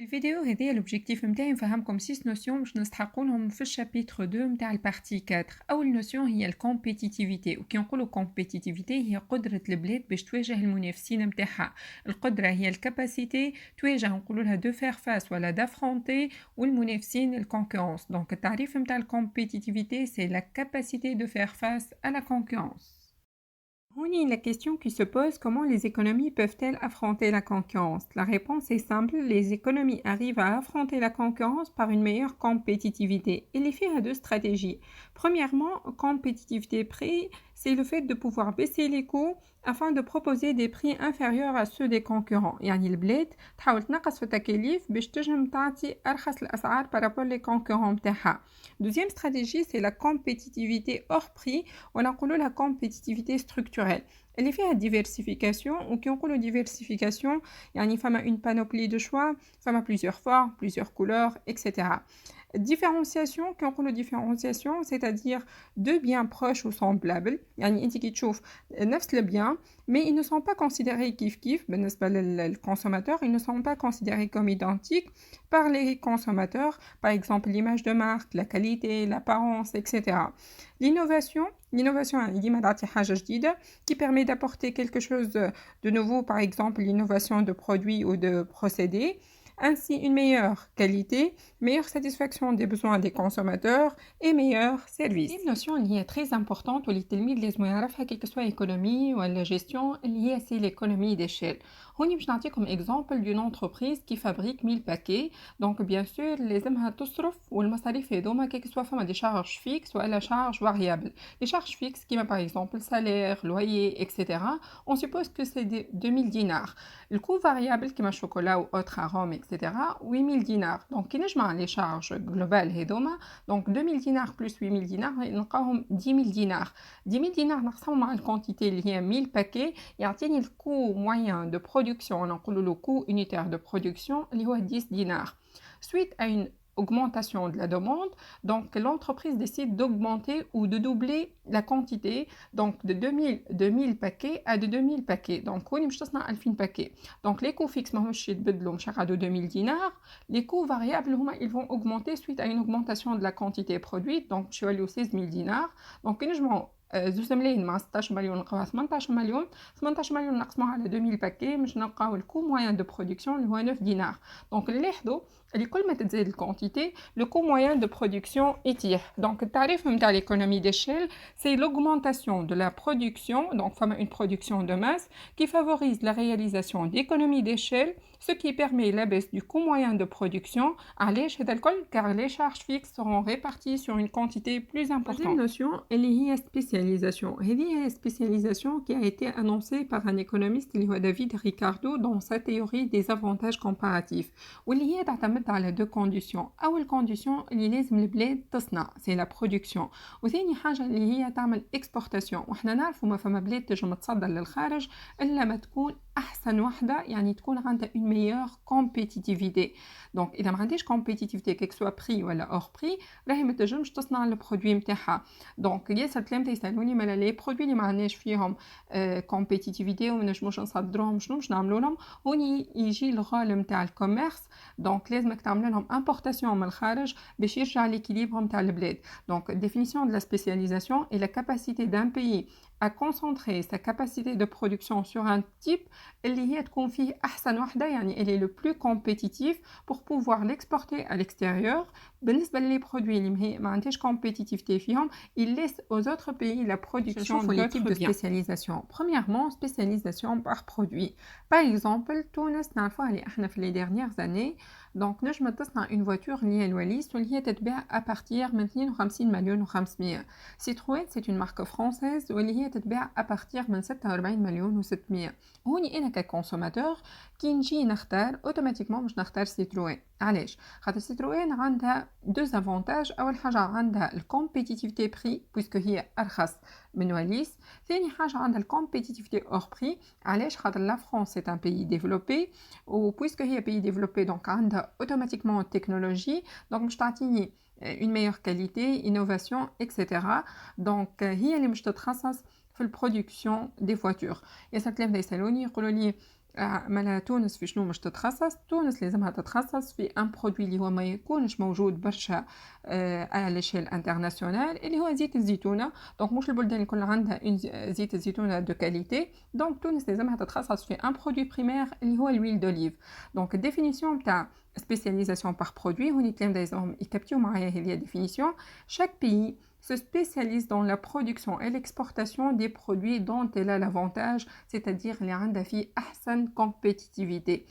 الفيديو هذه الأوبجيكتيف متاعي نفهمكم 6 نوسيون باش نستحقولهم في الشابيتر 2 متاع البارتي 4. أول نوسيون هي الكومبيتيتيفيتي، وكي نقولوا كومبيتيتيفيتي هي قدرة البلاد باش تواجه المنافسين متاعها. القدرة هي الكاباسيتي تواجه نقولوا لها دو فير فاس ولا دافرونتي والمنافسين الكونكورونس. دونك التعريف متاع الكومبيتيتيفيتي سي لا كاباسيتي دو فير فاس à la concurrence. La question qui se pose, comment les économies peuvent-elles affronter la concurrence? La réponse est simple, les économies arrivent à affronter la concurrence par une meilleure compétitivité. Il y a deux stratégies. Premièrement, compétitivité prix, c'est le fait de pouvoir baisser les coûts afin de proposer des prix inférieurs à ceux des concurrents. يعني البلاد تحاول تنقص في التكاليف باش تنجم تعطي أرخص الأسعار par rapport les concurrents متاعها. Deuxième stratégie, c'est la compétitivité hors prix, on appelle la compétitivité structurelle. Elle est faite à diversification, ou qui on la diversification, il y a une panoplie de choix, plusieurs formes, plusieurs couleurs, etc. Différenciation, qui on la différenciation, c'est-à-dire deux biens proches ou semblables, يعني انت كي تشوف نفس le bien, mais ils ne sont pas considérés kiff-kiff, بالنسبة للconsommateur, ils ne sont pas considérés comme identiques par les consommateurs, par exemple l'image de marque, la qualité, l'apparence, etc. L'innovation qui permet d'apporter quelque chose de nouveau, par exemple l'innovation de produits ou de procédés, ainsi une meilleure qualité, meilleure satisfaction des besoins des consommateurs et meilleur service. Une notion liée très importante quelle que soit l'économie ou la gestion, liée à l'économie d'échelle. هوني باش نعطيكم exemple d'une entreprise qui fabrique 1000 paquets. Donc bien sûr لازمها تصرف والمصاريف هذوما كي سوا فما des charges fixes ou la charge variable. Les charges fixes qui par exemple salaire, loyer, etc. On suppose que c'est 2000 dinars. Le coût variable qui chocolat ou autre arôme, etc. 8000 dinars. Donc qui نجمع les charges globales هذوما. Donc 2000 dinars plus 8000 dinars نلقاهم 10000 dinars. 10000 dinars نقسمهم مع الquantité اللي هي 1000 paquets يعطيني le coût moyen de production, on appelle le coût unitaire de production, il y a 10 dinars. Suite à une augmentation de la demande, donc l'entreprise décide d'augmenter ou de doubler la quantité, donc de 2000 paquets à de 2000 paquets. Donc on a 1000 paquets. Donc les coûts fixes de 2000 dinars, les coûts variables ils vont augmenter suite à une augmentation de la quantité produite, donc je vais aller 16 000 dinars. Donc زوج ملايين مع 16 مليون نلقاوها 18 مليون. 18 مليون نقسموها على 2000 باكي باش نلقاو الكو موين دو برودكسيون اللي هو 9 دينار. دونك نلاحظوا اللي كل ما تزيد الكونتيتي لو كو موين دو برودكسيون يطيح. دونك التعريف نتاع l'économie d'échelle, c'est l'augmentation de la production, donc une production de masse qui favorise la réalisation d'économies d'échelle, ce qui permet la baisse du coût moyen de production. علاش هذا الكل car les charges fixes seront réparties sur une quantité plus importante. Deuxième notion, elle est spécialisation. هذه spécialisation qui a été annoncée par un économiste اللي هو David Ricardo dans sa théorie des avantages comparatifs. واللي هي تعتمد على deux conditions. أول condition اللي لازم البلاد تصنع c'est la production. وثاني حاجة اللي هي تعمل exportation. وإحنا نعرفوا ما فما بلاد تنجم تصدر للخارج إلا ما تكون أحسن وحدة يعني تكون عندها une meilleure compétitivité. Donc إذا ما عندهاش compétitivité كيك سوا prix ولا hors prix راهي ما تنجمش تصنع البرودوي نتاعها. دونك ياسر تلامذة يسألوني مالا لي برودوي اللي ما عندناش فيهم compétitivité وما نجموش نصدروهم شنو باش نعملوا لهم. هوني يجي الغول نتاع الكوميرس. دونك لازمك تعمل لهم importation من الخارج باش يرجع ليكيليبر نتاع البلاد. Donc définition de la spécialisation est la capacité d'un pays à concentrer sa capacité de production sur un type اللي هي تكون فيه أحسن وحدة يعني elle est le plus compétitif pour pouvoir l'exporter à l'extérieur. بالنسبة لي produits اللي ما عندهاش compétitivité فيهم il laisse aux autres pays la production d'autres de spécialisation. Premièrement, spécialisation par produit. Par exemple, تونس نعرفوها اللي احنا في les dernières années. Donc نجم تصنع une voiture اللي هي الوليس واللي هي تتباع à partir من 52 مليون و500. Citroën c'est une marque française واللي هي تتباع à partir من 46 مليون و600. هوني أنا كconsomateur كي نجي نختار اوتوماتيكمون باش نختار سيتروين. علاش؟ خاطر سيتروين عندها deux avantages. أول حاجة عندها الكومبيتيتيفيتي بري بويسكو هي أرخص من وليس. ثاني حاجة عندها الكومبيتيتيفيتي أور بري. علاش؟ خاطر لا فرنسا سي ان بيي ديفلوبي وبويسكو هي بيي ديفلوبي دونك عندها اوتوماتيكمون التكنولوجي دونك باش تعطيني une meilleure qualité, innovation, etc. Donc هي اللي مش تتخصص في البرودكسيون دي فواتور. يا سلام يسالوني يقولوا لي مالها تونس في شنو مش تتخصص؟ تونس لازمها تتخصص في ان برودوي اللي هو ما يكونش موجود برشا على ليشيل انترناسيونال اللي هو زيت الزيتونه. دونك مش البلدان الكل عندها زيت الزيتونه دو كاليتي. دونك تونس لازمها تتخصص في ان برودوي بريمير اللي هو الويل دوليف. دونك الديفينيسيون تاع spécialisation par produit هوني الكلام دا لازمهم يكابتيو معايا هي définition. Chaque pays se spécialise dans la production et l'exportation des produits dont elle a l'avantage, c'est-à-dire اللي عندها فيه أحسن compétitivité.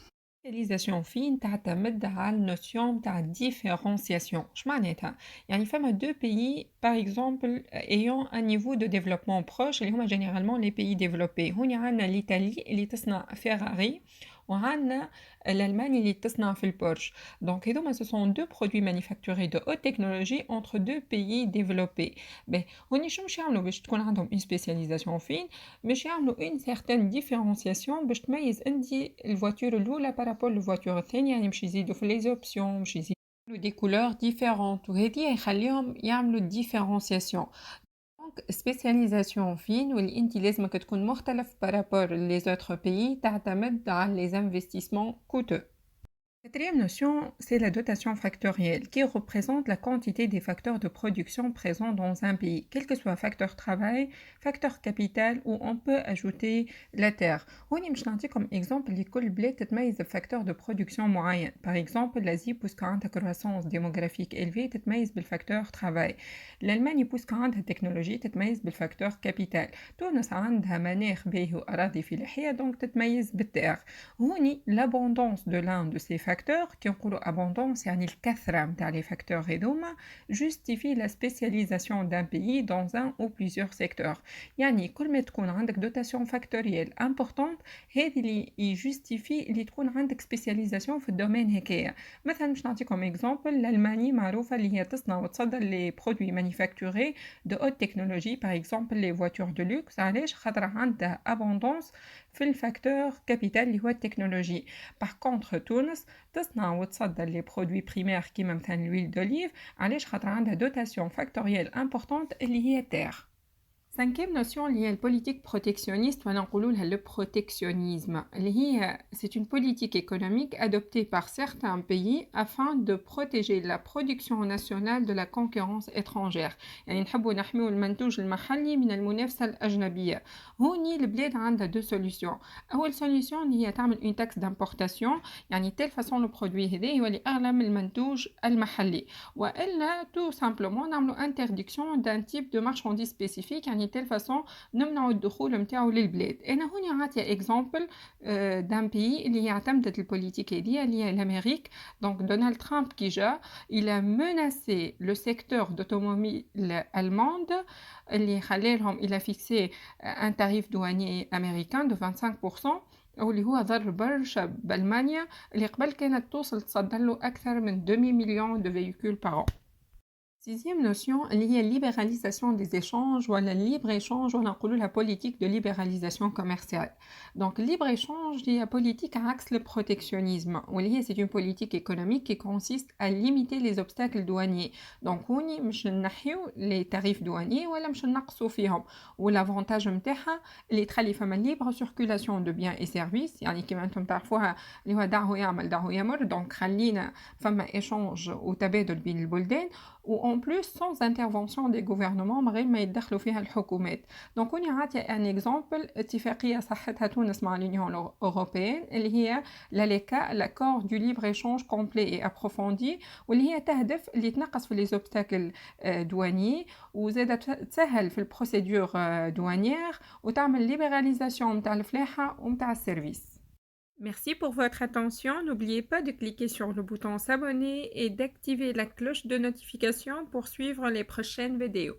Spécialisation fine تعتمد على النوسيون تاع différenciation. اش معناتها؟ يعني فما deux pays par exemple ayant un niveau de développement proche اللي هما généralement les pays développés. هوني عندنا l'Italie اللي تصنع فيراري وعندنا l'Allemagne اللي تصنع في البورش. Donc هذوما ce sont deux produits manufacturés de haute technologie entre deux pays développés. باهي هوني شنو باش يعملوا باش تكون عندهم une spécialisation fine؟ باش يعملوا une certaine différenciation باش تميز انتي الفواتور الاولى بارابول للفواتور الثانيه. يعني باش يزيدوا في لي اوبسيون باش يزيدوا دي كولور ديفيرونت وهذه يخليهم يعملوا différenciation. Donc spécialisation fine واللي انت لازمك تكون مختلف بارابور les autres pays تعتمد على les investissements coûteux. Quatrième notion, c'est la dotation factorielle qui représente la quantité des facteurs de production présents dans un pays, quel que soit facteur travail, facteur capital ou on peut ajouter la terre. هوني مش نعطيكم exemple لكل بلاد تتميز بفacteur de production معين. Par exemple, l'Asie pousse عندها croissance démographique élevée تتميز بالفacteur travail. l'Allemagne pousse عندها technologie تتميز بالفacteur capital. تونس عندها مناخ باهي وأراضي فلاحية donc تتميز بالترع. هوني l'abondance de l'un de ces facteurs qui ont abondance يعني الكثرة متاع les facteurs هذوما justifie la spécialisation d'un pays dans un ou plusieurs secteurs. يعني كل ما تكون عندك dotation factorielle importante هذه اللي يجوستيفي اللي تكون عندك spécialisation في الدومين هكايا. مثلا باش نعطيكم exemple l'Allemagne معروفة اللي هي تصنع وتصدر les produits manufacturés de haute technologie par exemple les voitures de luxe. علاش؟ خاطر عندها abondance في الفاكتور كابيتال اللي هو التكنولوجي. باغ كونتر تونس تصنع وتصدر لي برودوي بريمير كيما مثلا الويل دوليف. علاش؟ خاطر عندها دوتاسيون فاكتوريال امبورطونت اللي هي تير. Cinquième notion liée à la politique protectionniste, le protectionnisme. C'est une politique économique adoptée par certains pays afin de protéger la production nationale de la concurrence étrangère. يعني نحبوا نحميو المنتوج المحلي من المنافسة الأجنبية. هوني البلاد عندها deux solutions. أول solution هي تعمل une taxe d'importation، يعني telle façon le produit هذا يولي أغلى من المنتوج المحلي. وإلا tout simplement نعملوا interdiction d'un type de marchandise spécifique، يعني telle façon نمنعوا الدخول متاعو للبلاد. انا هوني عاطيه اكزامبل دان بي اللي هي اعتمدت البوليتيك هذه اللي هي الامريك. دونك دونالد ترامب كي جا il a menacé le secteur d'automobile allemande اللي خلالهم il a fixé un tarif douanier américain de 25% واللي هو ضر برشا بألمانيا اللي قبل كانت توصل تصدر له أكثر من 2 مليون de véhicules par an. Sixième notion, liée à la libéralisation des échanges ou à la libre-échange, on a la politique de libéralisation commerciale. Donc, libre-échange, c'est la politique axe le protectionnisme. C'est une politique économique qui consiste à limiter les obstacles douaniers. Donc, on ne نحيو les tarifs douaniers ولا مش نقصوا فيهم. والavantage متاعها اللي تخلي فما libre circulation de biens et services. يعني كما انتم تعرفوها اللي هو دعه يعمل دعه يمر. Donc, خلينا فما échange وتبادل بين البلدان. ou en plus sans intervention des gouvernements من غير ما يتدخلوا فيها الحكومات. دونك هوني عاطيه ان اكزامبل اتفاقيه صحتها تونس مع l'Union européenne اللي هي l'ALECA l'accord du libre-échange complet et approfondi واللي هي تهدف اللي تنقص في لي زوبستاكل douaniers وزادت تسهل في البروسيدور douanière وتعمل ليبراليزاسيون نتاع الفلاحه ونتاع السيرفيس. Merci pour votre attention. N'oubliez pas de cliquer sur le bouton s'abonner et d'activer la cloche de notification pour suivre les prochaines vidéos.